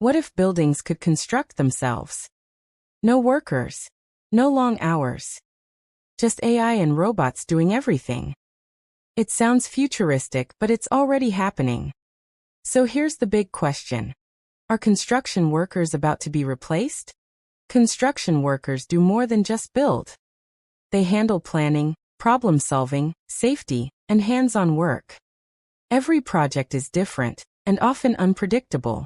What if buildings could construct themselves? No workers. No long hours. Just AI and robots doing everything. It sounds futuristic, but it's already happening. So here's the big question. Are construction workers about to be replaced? Construction workers do more than just build. They handle planning, problem-solving, safety, and hands-on work. Every project is different, and often unpredictable.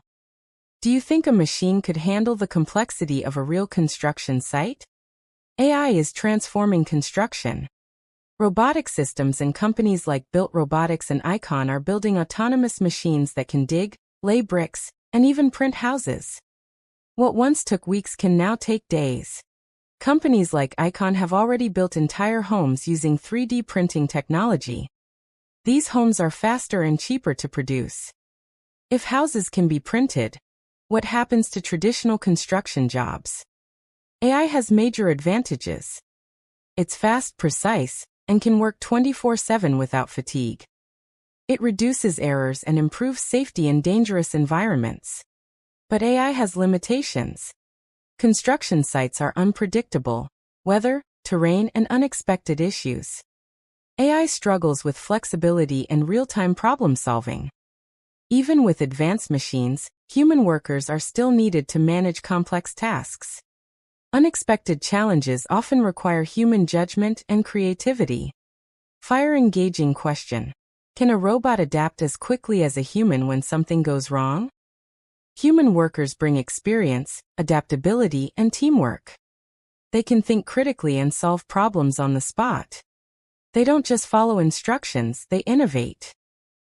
Do you think a machine could handle the complexity of a real construction site? AI is transforming construction. Robotic systems and companies like Built Robotics and Icon are building autonomous machines that can dig, lay bricks, and even print houses. What once took weeks can now take days. Companies like Icon have already built entire homes using 3D printing technology. These homes are faster and cheaper to produce. If houses can be printed, what happens to traditional construction jobs? AI has major advantages. It's fast, precise, and can work 24/7 without fatigue. It reduces errors and improves safety in dangerous environments. But AI has limitations. Construction sites are unpredictable, weather, terrain, and unexpected issues. AI struggles with flexibility and real-time problem-solving. Even with advanced machines, human workers are still needed to manage complex tasks. Unexpected challenges often require human judgment and creativity. Fire-engaging question. Can a robot adapt as quickly as a human when something goes wrong? Human workers bring experience, adaptability, and teamwork. They can think critically and solve problems on the spot. They don't just follow instructions, they innovate.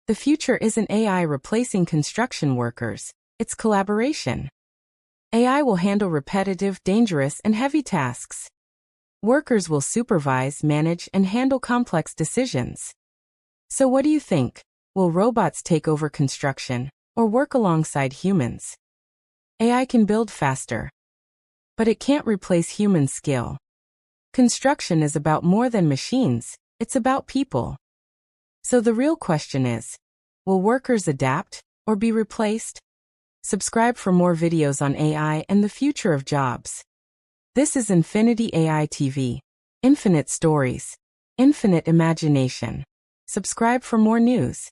The future isn't AI replacing construction workers, it's collaboration. AI will handle repetitive, dangerous, and heavy tasks. Workers will supervise, manage, and handle complex decisions. So what do you think? Will robots take over construction, or work alongside humans? AI can build faster, but it can't replace human skill. Construction is about more than machines, it's about people. So the real question is, will workers adapt, or be replaced? Subscribe for more videos on AI and the future of jobs. This is Infinity AI TV. Infinite stories. Infinite imagination. Subscribe for more news.